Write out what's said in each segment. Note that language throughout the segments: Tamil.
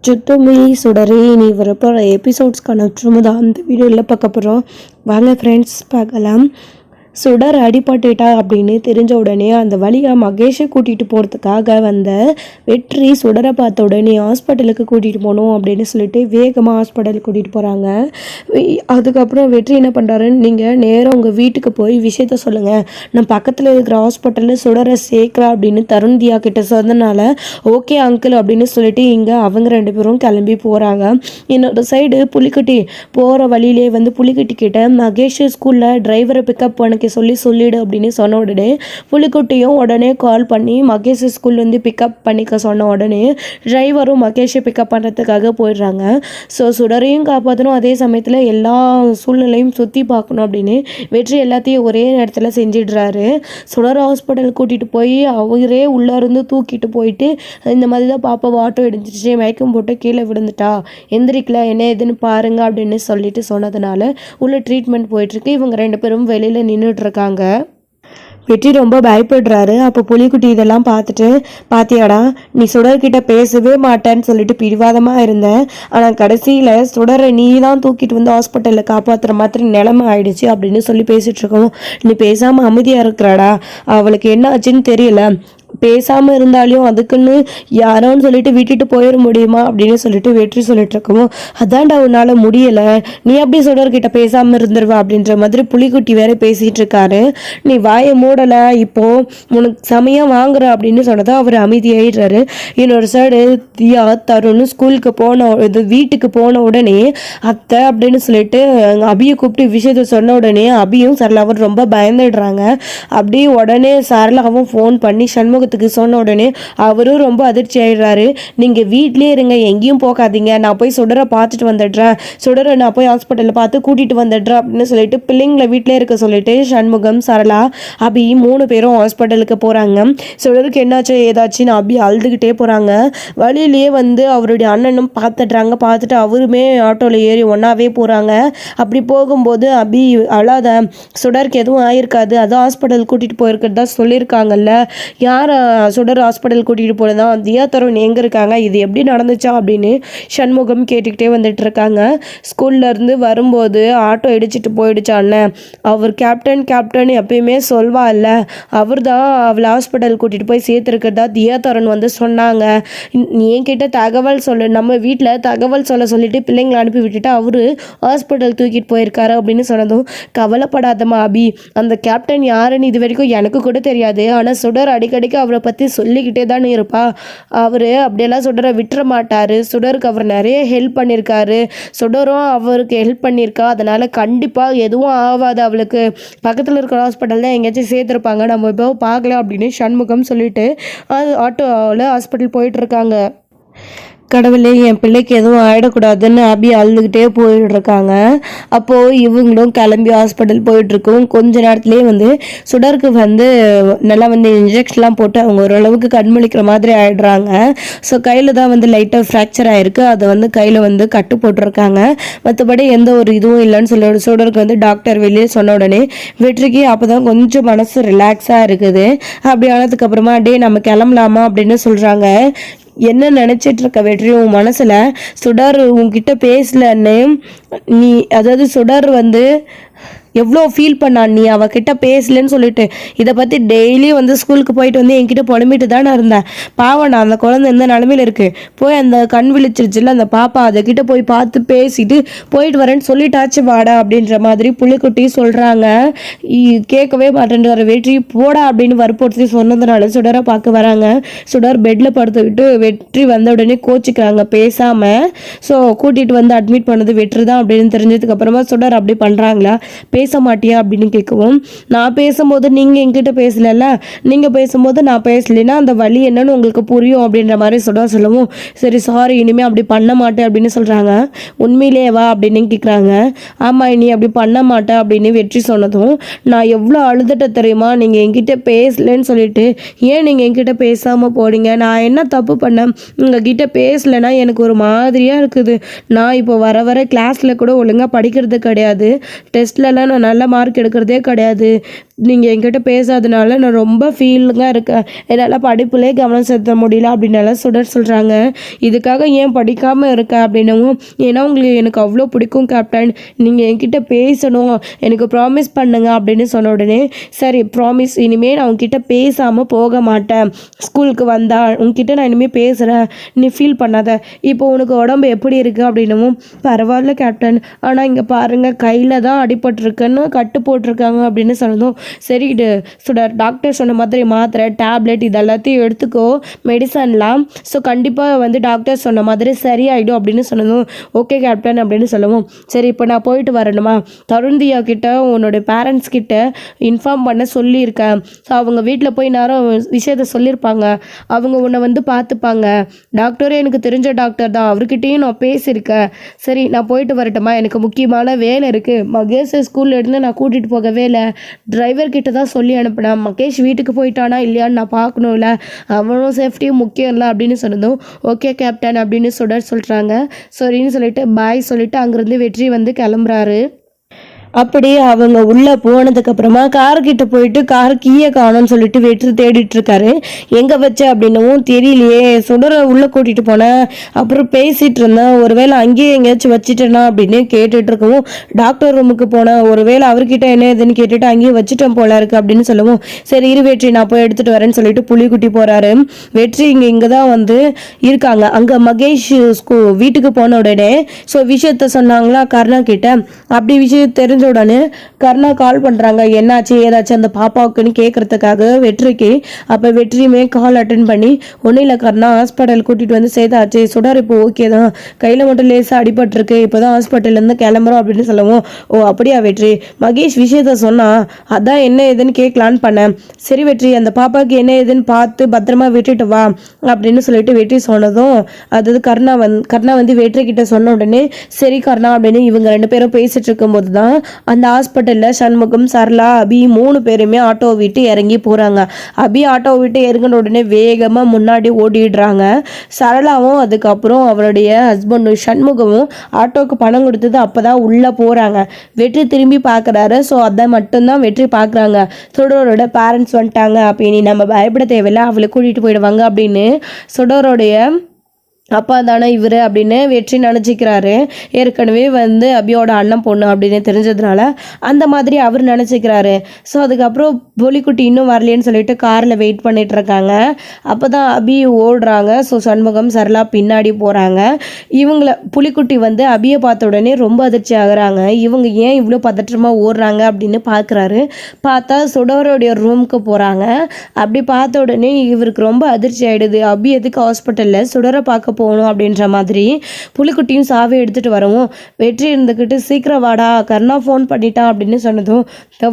சுத்தமே சுடரே நீ வரப்போகிற எபிசோட்ஸ்க்கான தான் அந்த வீடியோவில் பார்க்க போகிறோம். வாங்க ஃப்ரெண்ட்ஸ் பார்க்கலாம். சுடர் அடிபட்டுட்டா அப்படின்னு தெரிஞ்ச உடனே அந்த வழியாக மகேஷை கூட்டிகிட்டு போகிறதுக்காக வந்த வெற்றி சுடரை பார்த்த உடனே ஹாஸ்பிட்டலுக்கு கூட்டிகிட்டு போகணும் அப்படின்னு சொல்லிட்டு வேகமாக ஹாஸ்பிட்டலுக்கு கூட்டிகிட்டு போகிறாங்க. அதுக்கப்புறம் வெற்றி என்ன பண்ணுறாருன்னு, நீங்கள் நேராக உங்கள் வீட்டுக்கு போய் விஷயத்த சொல்லுங்கள், நான் பக்கத்தில் இருக்கிற ஹாஸ்பிட்டலில் சுடரை சேர்க்குறேன் அப்படின்னு தருண் தியா கிட்ட சொன்னதுனால ஓகே அங்கிள் அப்படின்னு சொல்லிட்டு இங்கே அவங்க ரெண்டு பேரும் கிளம்பி போகிறாங்க. இன்னொரு சைடு புலிக்குட்டி போகிற வழியிலே வந்து புலிக்குட்டி கிட்ட மகேஷ் ஸ்கூலில் டிரைவரை பிக்கப் பண்ண சொல்லிடு அப்படின்னு சொன்ன உடனே புலிக்குட்டியும் உடனே கால் பண்ணி மகேஷ் ஸ்கூல் வந்து பிக்கப் பண்ணிக்க சொன்ன உடனே டிரைவரும் மகேஷை பிக்கப் பண்ணுறதுக்காக போயிடுறாங்க. ஸோ சுடரையும் காப்பாற்றணும், அதே சமயத்தில் எல்லா சூழ்நிலையும் சுற்றி பார்க்கணும் அப்படின்னு வெற்றி எல்லாத்தையும் ஒரே நேரத்தில் செஞ்சிடுறாரு. சுடர் ஹாஸ்பிட்டல் கூட்டிகிட்டு போய் அவரே உள்ளே இருந்து தூக்கிட்டு போயிட்டு இந்த மாதிரி தான் பாப்பா ஆட்டோ எடுத்துச்சு, மயக்கம் போட்டு கீழே விழுந்துட்டா, எந்திரிக்கல, என்ன எதுன்னு பாருங்க அப்படின்னு சொல்லிட்டு சொன்னதுனால உள்ள ட்ரீட்மெண்ட் போயிட்டுருக்கு. இவங்க ரெண்டு பேரும் வெளியில் நின்றுட்டு இருக்காங்க. வெற்றி ரொம்ப பயப்படுறாரு. அப்போ புலிக்குட்டி இதெல்லாம் பார்த்துட்டு, பாத்தியாடா நீ சுடர்கிட்ட பேசவே மாட்டேன்னு சொல்லிட்டு பிடிவாதமாக இருந்தேன், ஆனால் கடைசியில் சுடரை நீ தான் தூக்கிட்டு வந்து ஹாஸ்பிட்டலில் காப்பாற்றுற மாதிரி நிலைமை ஆயிடுச்சு அப்படின்னு சொல்லி பேசிகிட்டு இருக்கோம். நீ பேசாமல் அமைதியாக இருக்கிறாடா, அவளுக்கு என்ன ஆச்சுன்னு தெரியல, பேசாமல் இருந்தாலும் அதுக்குன்னு யாரோன்னு சொல்லிட்டு விட்டுட்டு போயிட முடியுமா அப்படின்னு சொல்லிட்டு வெற்றி சொல்லிட்டு இருக்கோம். அதான்டா உன்னால் முடியலை, நீ அப்படி சுடர்கிட்ட பேசாமல் இருந்துருவா அப்படின்ற மாதிரி புலிக்குட்டி வேற பேசிகிட்டு இருக்காரு. நீ வாயை மூடலை, இப்போ உனக்கு சமயம் வாங்குற அப்படின்னு சொன்னதான் அவர் அமைதியாயிடுறாரு. இன்னொரு சைடு தியா தருண் ஸ்கூலுக்கு வீட்டுக்கு போன உடனே அத்தை அப்படின்னு சொல்லிட்டு அபியை கூப்பிட்டு விஷயத்த சொன்ன உடனே அபியும் சரளாவும் ரொம்ப பயந்துடுறாங்க. அப்படியே உடனே சரளாவும் ஃபோன் பண்ணி சண்முக சொன்ன உடனே அவரும் ரொம்ப அதிர்ச்சி ஆயிடுறாரு. நீங்க வீட்லயே இருங்க, எங்கேயும் போகாதீங்க, நான் போய் சுடரை பார்த்துட்டு வந்துடுறேன், சுடரை நான் போய் ஹாஸ்பிட்டலில் பார்த்து கூட்டிட்டு வந்துடுறேன் அப்படின்னு சொல்லிட்டு பிள்ளைங்களை வீட்டிலே இருக்க சொல்லிட்டு சண்முகம் சரளா அபி 3 பேரும் ஹாஸ்பிட்டலுக்கு போறாங்க. சுடருக்கு என்னாச்சு ஏதாச்சுன்னு அபி அழுதுகிட்டே போறாங்க. வழியிலேயே வந்து அவருடைய அண்ணனும் பார்த்துட்டு அவருமே ஆட்டோல ஏறி ஒன்னாவே போறாங்க. அப்படி போகும்போது அபி அழாத, சுடருக்கு எதுவும் ஆயிருக்காது, அதான் ஹாஸ்பிட்டல் கூட்டிட்டு போயிருக்கிறதா சொல்லியிருக்காங்கல்ல, யார் சுடர் ஹாஸ்பிட்டல் கூட்டிகிட்டு போனதான் தியா தருண் எங்கே இருக்காங்க, இது எப்படி நடந்துச்சா அப்படின்னு சண்முகம் கேட்டுக்கிட்டே வந்துட்டு இருக்காங்க. ஸ்கூல்லேருந்து வரும்போது ஆட்டோ இடிச்சிட்டு போயிடுச்சான்னு அவர் கேப்டன் எப்பயுமே சொல்வா இல்லை, அவர் தான் அவளை ஹாஸ்பிட்டல் கூட்டிகிட்டு போய் சேர்த்துருக்கிறதா தியா தருண் வந்து சொன்னாங்க, நீ என்கிட்ட தகவல் சொல்லு, நம்ம வீட்டில் தகவல் சொல்லிட்டு பிள்ளைங்களை அனுப்பி விட்டுட்டு அவரு ஹாஸ்பிட்டல் தூக்கிட்டு போயிருக்காரு அப்படின்னு சொன்னதும், கவலைப்படாதம்மா அபி, அந்த கேப்டன் யாருன்னு இது வரைக்கும் எனக்கு கூட தெரியாது, ஆனால் சுடர் அடிக்கடிக்கு அவரை பற்றி சொல்லிக்கிட்டே தானே இருப்பா, அவர் அப்படியெல்லாம் சுடரை விட்டுற மாட்டார், சுடருக்கு அவர் நிறைய ஹெல்ப் பண்ணியிருக்காரு, சுடரும் அவருக்கு ஹெல்ப் பண்ணியிருக்கா, அதனால் கண்டிப்பாக எதுவும் ஆகாது, அவளுக்கு பக்கத்தில் இருக்கிற ஹாஸ்பிட்டல் தான் எங்கேயாச்சும் சேர்த்துருப்பாங்க, நம்ம இப்போ பார்க்கலாம் அப்படின்னு சண்முகம் சொல்லிட்டு ஆட்டோவில் ஹாஸ்பிட்டல் போயிட்டுருக்காங்க. கடவுளே என் பிள்ளைக்கு எதுவும் ஆகிடக்கூடாதுன்னு அபி அழுதுகிட்டே போயிட்டுருக்காங்க. அப்போது இவங்களும் கிளம்பி ஹாஸ்பிட்டல் போயிட்டுருக்கோம். கொஞ்ச நேரத்துலேயே வந்து சுடருக்கு வந்து நல்லா வந்து இன்ஜெக்ஷன்லாம் போட்டு அவங்க ஓரளவுக்கு கண்மொழிக்கிற மாதிரி ஆகிடுறாங்க. ஸோ கையில் தான் வந்து லைட்டாக ஃப்ராக்சர் ஆகிருக்கு, அதை வந்து கையில் வந்து கட்டு போட்டிருக்காங்க, மற்றபடி எந்த ஒரு இதுவும் இல்லைன்னு சொல்லி சுடருக்கு வந்து டாக்டர் வெளியே சொன்ன உடனே வெற்றிக்கு அப்போ தான் கொஞ்சம் மனசு ரிலாக்ஸாக இருக்குது. அப்படி ஆனதுக்கப்புறமா டே நம்ம கிளம்பலாமா அப்படின்னு சொல்கிறாங்க. என்ன நினச்சிட்டு இருக்க வெற்றி, உன் மனசில் சுடர் உன்கிட்ட பேசலன்னு நீ, அதாவது சுடர் வந்து எவ்வளோ ஃபீல் பண்ணான், நீ அவகிட்ட பேசலன்னு சொல்லிட்டு இதை பற்றி டெய்லி வந்து ஸ்கூலுக்கு போயிட்டு வந்து என்கிட்ட புலம்பிட்டு தானே இருந்தேன், பாவம் நான் அந்த குழந்தை எந்த நிலமையில இருக்குது, போய் அந்த கண் விழிச்சிருச்சுல அந்த பாப்பா, அதுக்கிட்ட போய் பார்த்து பேசிட்டு போயிட்டு வரேன்னு சொல்லிட்டாச்சு வாடா அப்படின்ற மாதிரி புலிக்குட்டி சொல்கிறாங்க. கேட்கவே மாட்டேன்ற வெற்றி போடா அப்படின்னு வற்புறுத்தி சொன்னதுனால சுடரை பார்க்க வராங்க. சுடர் பெட்டில் படுத்துக்கிட்டு வெற்றி வந்த உடனே கோச்சிக்கிறாங்க பேசாமல். ஸோ கூட்டிகிட்டு வந்து அட்மிட் பண்ணது வெற்றி தான் அப்படின்னு தெரிஞ்சதுக்கப்புறமா சுடர் அப்படி பண்ணுறாங்களா, பேச மாட்டியா அப்படின்னு கேட்கவும், நான் பேசும்போது நீங்கள் என்கிட்ட பேசலல்ல, நீங்கள் பேசும்போது நான் பேசலைன்னா அந்த வழி என்னன்னு உங்களுக்கு புரியும் அப்படின்ற மாதிரி சொல்லவும், சரி சாரி இனிமேல் அப்படி பண்ண மாட்டேன் அப்படின்னு சொல்கிறாங்க. உண்மையிலே வா அப்படின்னு கேட்குறாங்க. ஆமாம் இனி அப்படி பண்ண மாட்டேன் அப்படின்னு வெற்றி சொன்னதும், நான் எவ்வளோ அழுதுட்ட தெரியுமா, நீங்கள் என்கிட்ட பேசலன்னு சொல்லிட்டு, ஏன் நீங்கள் என்கிட்ட பேசாமல் போறீங்க, நான் என்ன தப்பு பண்ணேன், உங்ககிட்ட பேசலைன்னா எனக்கு ஒரு மாதிரியாக இருக்குது, நான் இப்போ வர கிளாஸில் கூட ஒழுங்காக படிக்கிறது கிடையாது, டெஸ்ட்லலாம் நான் நல்ல மார்க் எடுக்கிறதே கிடையாது. நீங்கள் என்கிட்ட பேசாதனால நான் ரொம்ப ஃபீலிங்காக இருக்கேன். என்னால் படிப்புலேயே கவனம் செலுத்த முடியல அப்படின்னால சுடர் சொல்கிறாங்க. இதுக்காக ஏன் படிக்காமல் இருக்க அப்படின்னவும், ஏன்னா உங்களுக்கு எனக்கு அவ்வளோ பிடிக்கும் கேப்டன், நீங்கள் என்கிட்ட பேசணும், எனக்கு ப்ராமிஸ் பண்ணுங்க அப்படின்னு சொன்ன உடனே, சரி ப்ராமிஸ், இனிமேல் நான் உங்ககிட்ட பேசாமல் போக மாட்டேன். ஸ்கூலுக்கு வந்தா உங்ககிட்ட நான் இனிமேல் பேசுகிறேன், நீ ஃபீல் பண்ணாத. இப்போ உனக்கு உடம்பு எப்படி இருக்குது அப்படின்னவும், பரவாயில்ல கேப்டன், ஆனால் இங்கே பாருங்கள் கையில் தான் அடிபட்டிருக்குன்னு கட்டு போட்டிருக்காங்க அப்படின்னு சொன்னதும், சரி சுடர், டாக்டர் சொன்ன மாதிரி மாத்திரை டேப்லெட் இது எல்லாத்தையும் எடுத்துக்கோ, மெடிசன்லாம், ஸோ கண்டிப்பாக வந்து டாக்டர் சொன்ன மாதிரி சரியாயிடும் அப்படின்னு சொன்னதும், ஓகே கேப்டன் அப்படின்னு சொல்லவும், சரி இப்போ நான் போயிட்டு வரணுமா, தருண்தியா கிட்ட உன்னோட பேரண்ட்ஸ் கிட்ட இன்ஃபார்ம் பண்ண சொல்லியிருக்கேன். ஸோ அவங்க வீட்டில் போய் நேரம் விஷயத்த சொல்லியிருப்பாங்க, அவங்க உன்னை வந்து பார்த்துப்பாங்க. டாக்டரே எனக்கு தெரிஞ்ச டாக்டர் தான், அவர்கிட்டையும் நான் பேசியிருக்கேன். சரி நான் போயிட்டு வரட்டுமா, எனக்கு முக்கியமான வேலை இருக்குது. மகேஷ் ஸ்கூல்ல இருந்து நான் கூட்டிகிட்டு போகவே இல்லை, டிரைவர் கிட்ட தான் சொல்லி அனுப்பினேன். மகேஷ் வீட்டுக்கு போயிட்டானா இல்லையான்னு நான் பார்க்கணும்ல, அவனும் சேஃப்டியும் முக்கியம் இல்லை அப்படின்னு சொன்னதும், ஓகே கேப்டன் அப்படின்னு சொல்கிறாங்க. சரின்னு சொல்லிட்டு பாய் சொல்லிட்டு அங்கேருந்து வெற்றி வந்து கிளம்புறாரு. அப்படி அவங்க உள்ளே போனதுக்கப்புறமா கார்கிட்ட போயிட்டு கார் கீயை காணும்னு சொல்லிட்டு வெற்றி தேடிட்டு இருக்காரு. எங்கே வச்ச அப்படின்னவும் தெரியலையே, சுடரை உள்ளே கூட்டிகிட்டு போனேன், அப்புறம் பேசிகிட்டு இருந்தேன், ஒருவேளை அங்கேயே எங்கேயாச்சும் வச்சுட்டேனா அப்படின்னு கேட்டுட்டு இருக்கவும், டாக்டர் ரூமுக்கு போனேன், ஒருவேளை அவர்கிட்ட என்ன ஏதுன்னு கேட்டுட்டு அங்கேயே வச்சுட்டேன் போல இருக்கு அப்படின்னு சொல்லவும், சரி இரு வெற்றி நான் போய் எடுத்துகிட்டு வரேன்னு சொல்லிட்டு புலிக்குட்டி போகிறாரு. வெற்றி இங்கே தான் வந்து இருக்காங்க. அங்கே மகேஷ் வீட்டுக்கு போன உடனே ஸோ விஷயத்த சொன்னாங்களா கர்ணா கிட்ட. அப்படி விஷயம் தெரிஞ்ச உடனே கர்ணா கால் பண்ணுறாங்க, என்னாச்சு ஏதாச்சும் அந்த பாப்பாவுக்குன்னு கேட்கறதுக்காக வெற்றிக்கு. அப்போ வெற்றியுமே கால் அட்டன் பண்ணி, ஒன்றும் இல்லை கர்ணா, ஹாஸ்பிட்டல் கூட்டிகிட்டு வந்து சேர்த்தாச்சு, சுடர் இப்போ ஓகே தான், கையில் மட்டும் லேசாக அடிபட்டிருக்கு, இப்போ தான் ஹாஸ்பிட்டல்லேருந்து கிளம்புறோம் அப்படின்னு சொல்லவும், ஓ அப்படியா வெற்றி, மகேஷ் விஷயத்த சொன்னால் அதான் என்ன ஏதுன்னு கேட்கலான்னு பண்ணேன். சரி வெற்றி, அந்த பாப்பாவுக்கு என்ன ஏதுன்னு பார்த்து பத்திரமா விட்டுட்டு வா அப்படின்னு சொல்லிட்டு வெற்றி சொன்னதும், அதாவது கர்ணா வந்து வெற்றி கிட்ட சொன்ன உடனே சரி கர்ணா அப்படின்னு இவங்க 2 பேரும் பேசிட்டு இருக்கும்போது தான் அந்த ஹாஸ்பிட்டலில் சண்முகம், சரளா, அபி 3 பேருமே ஆட்டோ விட்டு இறங்கி போகிறாங்க. அபி ஆட்டோ விட்டு இறங்கின உடனே வேகமாக முன்னாடி ஓடிடுறாங்க. சரளாவும் அதுக்கப்புறம் அவருடைய ஹஸ்பண்டும் சண்முகமும் ஆட்டோவுக்கு பணம் கொடுத்தது அப்போ தான் உள்ளே போகிறாங்க. வெற்றி திரும்பி பார்க்குறாரு. ஸோ அதை மட்டும்தான் வெற்றி பார்க்குறாங்க. சுடரோட பேரண்ட்ஸ் வந்துட்டாங்க, அப்போ இனி நம்ம பயப்பட தேவையில்லை, அவளை கூட்டிகிட்டு போயிடுவாங்க அப்படின்னு சுடரோடைய அப்பா தானே இவர் அப்படின்னு வெற்றி நினச்சிக்கிறாரு. ஏற்கனவே வந்து அபியோட அண்ணன் பொண்ணு அப்படின்னு தெரிஞ்சதுனால அந்த மாதிரி அவர் நினச்சிக்கிறாரு. ஸோ அதுக்கப்புறம் புலிக்குட்டி இன்னும் வரலேன்னு சொல்லிட்டு காரில் வெயிட் பண்ணிட்டு இருக்காங்க. அப்போ தான் அபி ஓடுறாங்க. ஸோ சண்முகம், சரளா பின்னாடி போகிறாங்க. புலிக்குட்டி வந்து அபியை பார்த்த உடனே ரொம்ப அதிர்ச்சி ஆகுறாங்க. இவங்க ஏன் இவ்வளோ பதற்றமாக ஓடுறாங்க அப்படின்னு பார்க்குறாரு. பார்த்தா சுடரோடைய ரூமுக்கு போகிறாங்க. அப்படி பார்த்த உடனே இவருக்கு ரொம்ப அதிர்ச்சி ஆகிடுது. அபி எதுக்கு ஹாஸ்பிட்டலில் சுடரை பார்க்க போகணும் அப்படின்ற மாதிரி. புலிக்குட்டியும் சாவி எடுத்துகிட்டு வரவும் வெற்றி இருந்துக்கிட்டு சீக்கிரம் வாடா, கர்ணா ஃபோன் பண்ணிட்டான் அப்படின்னு சொன்னதும்,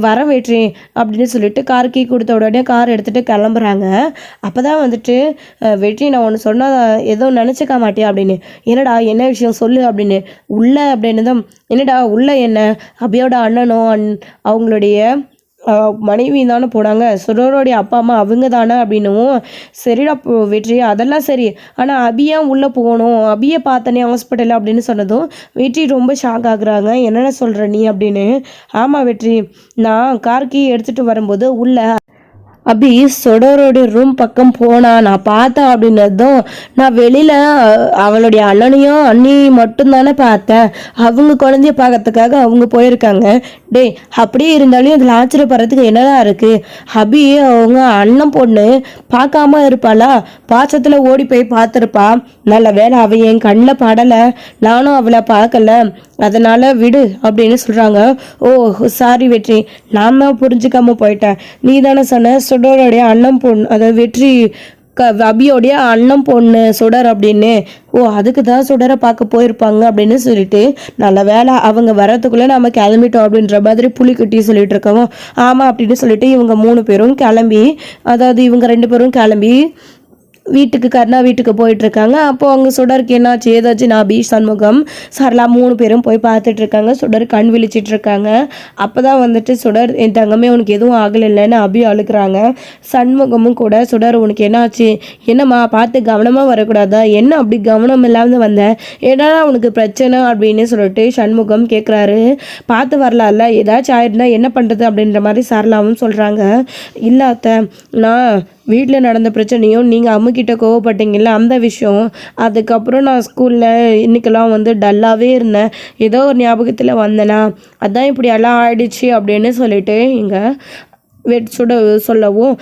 வர வெற்றி அப்படின்னு சொல்லிட்டு கார் கீ கொடுத்த உடனே கார் எடுத்துகிட்டு கிளம்புறாங்க. அப்போ தான் வந்துட்டு வெற்றி, நான் ஒன்று சொன்னால் எதுவும் நினச்சிக்க மாட்டேன் அப்படின்னு. என்னடா என்ன விஷயம் சொல்லு அப்படின்னு. உள்ள அப்படின்னு தான், என்னடா உள்ள என்ன, அபியோட அண்ணனும் அவங்களுடைய மனைவி தானே போனாங்க, சுடரோடைய அப்பா அம்மா அவங்க தானே அப்படின்னும். சரிடா வெற்றி, அதெல்லாம் சரி, ஆனால் அபியா உள்ளே போகணும், அபியை பார்த்தனே ஹாஸ்பிட்டலில் அப்படின்னு சொன்னதும் வெற்றி ரொம்ப ஷாக் ஆகுறாங்க. என்னென்ன சொல்கிற நீ அப்படின்னு. ஆமாம் வெற்றி, நான் கார் கீ எடுத்துகிட்டு வரும்போது உள்ள அபி சுடரோடைய ரூம் பக்கம் போனா நான் பார்த்தேன் அப்படின்னதும், நான் வெளியில் அவளுடைய அண்ணனையும் அண்ணியும் மட்டும்தானே பார்த்தேன், அவங்க குழந்தைய பார்க்கறதுக்காக அவங்க போயிருக்காங்க. டே அப்படியே இருந்தாலும் இதில் ஆச்சரியப்படுறதுக்கு என்னதான் இருக்குது, அபி அவங்க அண்ணன் பொண்ணு பார்க்காம இருப்பாளா, பாசத்தில் ஓடி போய் பார்த்துருப்பா, நல்ல வேலை அவள் என் கண்ணில் படலை, நானும் அவளை பார்க்கல, அதனால் விடு அப்படின்னு சொல்கிறாங்க. ஓ சாரி வெற்றி, நான் தான் புரிஞ்சுக்காம போயிட்டேன், நீ தானே சொன்ன சுடரோடைய அண்ணன் பொண்ணு, அதாவது வெற்றி அபியோடைய அண்ணன் பொண்ணு சுடர் அப்படின்னு. ஓ அதுக்கு தான் சுடரை பார்க்க போயிருப்பாங்க அப்படின்னு சொல்லிட்டு, நல்ல வேலை அவங்க வரத்துக்குள்ளே நம்ம கிளம்பிட்டோம் அப்படின்ற மாதிரி புலிக்குட்டி சொல்லிட்டு இருக்கவும், ஆமாம் அப்படின்னு சொல்லிட்டு இவங்க 3 பேரும் கிளம்பி, அதாவது இவங்க 2 பேரும் கிளம்பி வீட்டுக்கு கருணா வீட்டுக்கு போயிட்டுருக்காங்க. அப்போது அவங்க சுடருக்கு என்னாச்சு ஏதாச்சும் அபி சண்முகம் சரளா 3 பேரும் போய் பார்த்துட்ருக்காங்க. சுடர் கண் விழிச்சிட்ருக்காங்க. அப்போ தான் வந்துட்டு சுடர் என் தங்கமே உனக்கு எதுவும் ஆகலைன்னு அபி அழுக்குறாங்க. சண்முகமும் கூட சுடர் உனக்கு என்னாச்சு, என்னம்மா பார்த்து கவனமாக வரக்கூடாதா, என்ன அப்படி கவனம் இல்லாமல் வந்த, என்னடா உனக்கு பிரச்சனை அப்படின்னு சொல்லிட்டு சண்முகம் கேட்குறாரு. பார்த்து வரலாம்ல, ஏதாச்சும் ஆயிருந்தா என்ன பண்ணுறது அப்படின்ற மாதிரி சரளாவும் சொல்கிறாங்க. இல்லாத நான் வீட்டில் நடந்த பிரச்சனையும் நீங்கள் அம்முக்கிட்ட கோவப்பட்டீங்கல்ல அந்த விஷயம், அதுக்கப்புறம் நான் ஸ்கூலில் இன்றைக்கெல்லாம் வந்து டல்லாகவே இருந்தேன், ஏதோ ஒரு ஞாபகத்தில் வந்தேனா, அதான் இப்படி எல்லாம் ஆயிடுச்சு அப்படின்னு சொல்லிட்டு இங்கே சுட சொல்லவும்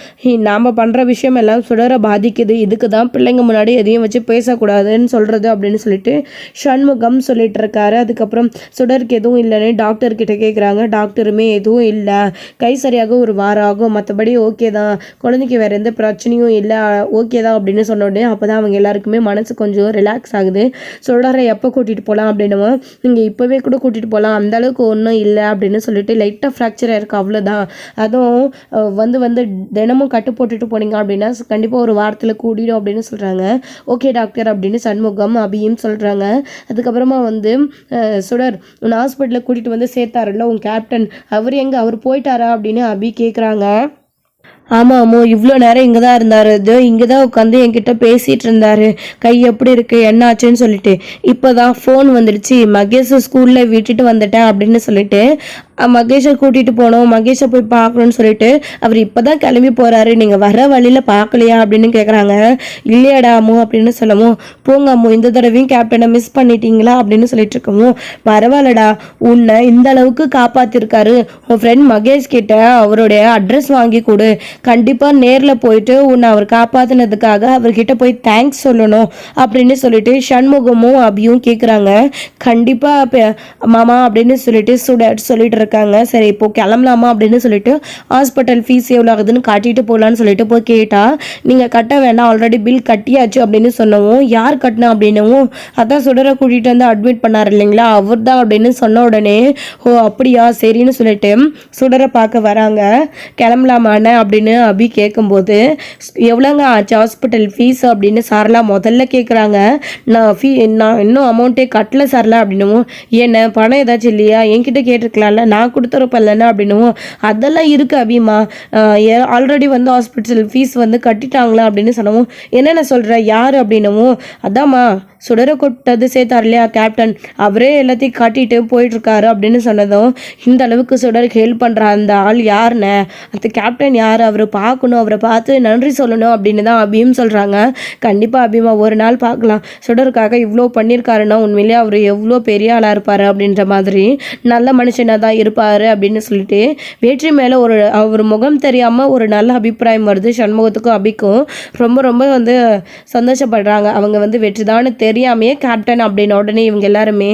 நாம் பண்ணுற விஷயம் எல்லாம் சுடரை பாதிக்குது, இதுக்கு தான் பிள்ளைங்க முன்னாடி எதையும் வச்சு பேசக்கூடாதுன்னு சொல்கிறது அப்படின்னு சொல்லிட்டு சண்முகம் சொல்லிட்டு இருக்காரு. அதுக்கப்புறம் சுடருக்கு எதுவும் இல்லைன்னு டாக்டர்கிட்ட கேட்குறாங்க. டாக்டருமே எதுவும் இல்லை, கை சரியாக ஒரு வாரம் ஆகும், மற்றபடி ஓகே தான், குழந்தைக்கு வேறு எந்த பிரச்சனையும் இல்லை, ஓகே தான் அப்படின்னு சொன்னோடனே அப்போ தான் அவங்க எல்லாருக்குமே மனசு கொஞ்சம் ரிலாக்ஸ் ஆகுது. சுடரை எப்போ கூட்டிகிட்டு போகலாம் அப்படின்னும், நீங்கள் இப்போவே கூட கூட்டிகிட்டு போகலாம், அந்தளவுக்கு ஒன்றும் இல்லை அப்படின்னு சொல்லிட்டு லைட்டாக ஃப்ராக்சர் ஆயிருக்கு அவ்வளோதான், அதுவும் வந்து தினமும் கட்டு போட்டுட்டு போனீங்க அப்படின்னா கண்டிப்பாக ஒரு வாரத்தில் கூடிடும் அப்படின்னு சொல்கிறாங்க. ஓகே டாக்டர் அப்படின்னு சண்முகம் அபியும் சொல்கிறாங்க. அதுக்கப்புறமா வந்து சுடர் உன் ஹாஸ்பிட்டலில் கூட்டிகிட்டு வந்து சேர்த்தாருல்ல உன் கேப்டன், அவர் எங்கே, அவர் போயிட்டாரா அப்படின்னு அபி கேட்குறாங்க. ஆமாம் அம்மோ, இவ்வளோ நேரம் இங்கே தான் இருந்தார், இது இங்கே தான் உட்காந்து என்கிட்ட பேசிகிட்டு இருந்தார், கை எப்படி இருக்குது என்ன ஆச்சுன்னு சொல்லிட்டு. இப்போ தான் ஃபோன் வந்துடுச்சு, மகேஷை ஸ்கூலில் விட்டுட்டு வந்துட்டேன் அப்படின்னு சொல்லிட்டு மகேஷை கூட்டிகிட்டு போனோம், மகேஷை போய் பார்க்கணுன்னு சொல்லிட்டு அவர் இப்போ தான் கிளம்பி போகிறாரு, நீங்கள் வர வழியில் பார்க்கலையா அப்படின்னு கேட்குறாங்க. இல்லையாடா அம்மோ அப்படின்னு சொல்லவும், போங்க அம்மோ இந்த தடவையும் கேப்டனை மிஸ் பண்ணிட்டீங்களா அப்படின்னு சொல்லிட்டு இருக்கவும், பரவாயில்லடா உன்னை இந்த அளவுக்கு காப்பாற்றிருக்காரு, உன் ஃப்ரெண்ட் மகேஷ் கிட்ட அவருடைய அட்ரஸ் வாங்கி கொடு, கண்டிப்பாக நேரில் போயிட்டு உன்னை அவர் காப்பாற்றினதுக்காக அவர்கிட்ட போய் தேங்க்ஸ் சொல்லணும் அப்படின்னு சொல்லிட்டு சண்முகமும் அபியும் கேட்குறாங்க. கண்டிப்பாக மாமா அப்படின்னு சொல்லிட்டு சொல்லிட்டு இருக்காங்க. சரி இப்போ கிளம்பலாமா அப்படின்னு சொல்லிட்டு ஹாஸ்பிட்டல் ஃபீஸ் எவ்வளோ ஆகுதுன்னு காட்டிட்டு போகலான்னு சொல்லிட்டு போய் கேட்டால், நீங்கள் கட்ட வேண்டாம் ஆல்ரெடி பில் கட்டியாச்சு அப்படின்னு சொன்னவும், யார் கட்டினா அப்படின்னவும், அதான் சுடரை கூட்டிகிட்டு வந்து அட்மிட் பண்ணார் இல்லைங்களா அவர் தான் அப்படின்னு சொன்ன உடனே, ஓ அப்படியா சரின்னு சொல்லிட்டு சுடரை பார்க்க வராங்க. கிளம்பலாமாண்ணே அப்படின்னு அபி கேட்கும்போது, எவ்வளோங்க ஆச்சு ஹாஸ்பிட்டல் ஃபீஸ் அப்படின்னு சரளா முதல்ல கேட்குறாங்க. நான் இன்னும் அமௌண்ட்டே கட்டல சரளா அப்படின்னும், என்ன பணம் ஏதாச்சும் இல்லையா என்கிட்ட கேட்டிருக்கலாம்ல, நான் கொடுத்துருப்பேன்லண்ணா அப்படின்னும், அதெல்லாம் இருக்குது அபிமா, ஆல்ரெடி வந்து ஹாஸ்பிட்டல் ஃபீஸ் வந்து கட்டிட்டாங்களா அப்படின்னு சொன்னவும், என்னென்ன சொல்கிற யார் அப்படின்னவும், அதாம்மா சுடரை கொட்டது சேர்த்தார் இல்லையா கேப்டன், அவரே எல்லாத்தையும் காட்டிட்டு போயிட்டுருக்காரு அப்படின்னு சொன்னதும், இந்த அளவுக்கு சுடருக்கு ஹெல்ப் பண்ணுற அந்த ஆள் யாருன்னு, அந்த கேப்டன் யார், அவரை பார்க்கணும், அவரை பார்த்து நன்றி சொல்லணும் அப்படின்னு தான் அபியும் சொல்கிறாங்க. கண்டிப்பாக அபிமா ஒரு நாள் பார்க்கலாம், சுடருக்காக இவ்வளோ பண்ணியிருக்காருன்னா உண்மையிலேயே அவர் எவ்வளோ பெரிய ஆளாக இருப்பார் அப்படின்ற மாதிரி, நல்ல மனுஷனாக தான் இருப்பார் அப்படின்னு சொல்லிட்டு வெற்றி மேலே அவர் முகம் தெரியாமல் ஒரு நல்ல அபிப்பிராயம் வருது சண்முகத்துக்கும் அபிக்கும். ரொம்ப ரொம்ப வந்து சந்தோஷப்படுறாங்க. அவங்க வந்து வெற்றி தான் தெரியாமையே கேப்டன் அப்படின்னு உடனே இவங்க எல்லாருமே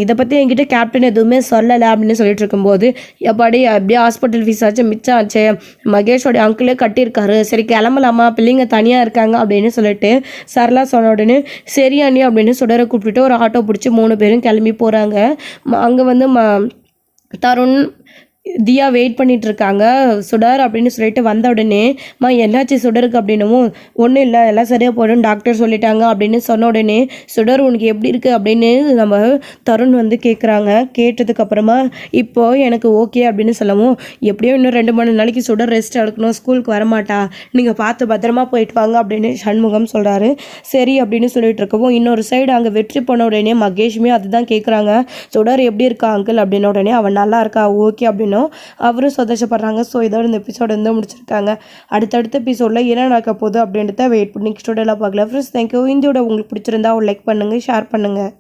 இதை பற்றி என்கிட்ட கேப்டன் எதுவுமே சொல்லலை அப்படின்னு சொல்லிட்டு இருக்கும்போது, எப்பாடி அப்படியே ஹாஸ்பிட்டல் ஃபீஸ் ஆச்சு மிச்சம் ஆச்சு, மகேஷோட அங்கிளே கட்டியிருக்காரு, சரி கிளம்பலாமா பிள்ளைங்க தனியாக இருக்காங்க அப்படின்னு சொல்லிட்டு சரளா சொன்ன உடனே சரி அண்ணி அப்படின்னு சுடரை கூப்பிட்டுட்டு ஒரு ஆட்டோ பிடிச்சி 3 பேரும் கிளம்பி போகிறாங்க. அங்கே வந்து தருண் தியா வெயிட் பண்ணிட்டு இருக்காங்க. சுடர் அப்படின்னு சொல்லிட்டு வந்த உடனே என்னாச்சு சுடருக்கு அப்படின்னும், ஒன்றும் இல்லை எல்லாம் சரியாக போய்டும் டாக்டர் சொல்லிட்டாங்க அப்படின்னு சொன்ன உடனே, சுடர் உனக்கு எப்படி இருக்குது அப்படின்னு நம்ம தருண் வந்து கேட்குறாங்க. கேட்டதுக்கப்புறமா இப்போது எனக்கு ஓகே அப்படின்னு சொல்லவும், எப்படியோ இன்னும் 2-3 நாளைக்கு சுடர் ரெஸ்ட் எடுக்கணும், ஸ்கூலுக்கு வரமாட்டா, நீங்கள் பார்த்து பத்திரமா போயிட்டு வாங்க அப்படின்னு சண்முகம் சொல்கிறாரு. சரி அப்படின்னு சொல்லிட்டு இருக்கவும், இன்னொரு சைடு அங்கே வெற்றி போன உடனே மகேஷுமே அதுதான் கேட்குறாங்க. சுடர் எப்படி இருக்கா அங்கிள் அப்படின்ன உடனே, அவன் நல்லா இருக்கா ஓகே அப்படின்னு அவரும் சந்தோஷப்படுறாங்க. ஸோ இதோட இந்த எபிசோட் வந்து முடிச்சிருக்காங்க. அடுத்தடுத்த எபிசோடில் என்ன நடக்க போகுது அப்படின்றத வெயிட் பண்ணி நெக்ஸ்ட் வீடியோவில் பார்க்கலாம். Friends thank you. இந்த வீடியோ உங்களுக்கு பிடிச்சிருந்தா ஒரு லைக் பண்ணுங்கள், ஷேர் பண்ணுங்கள்.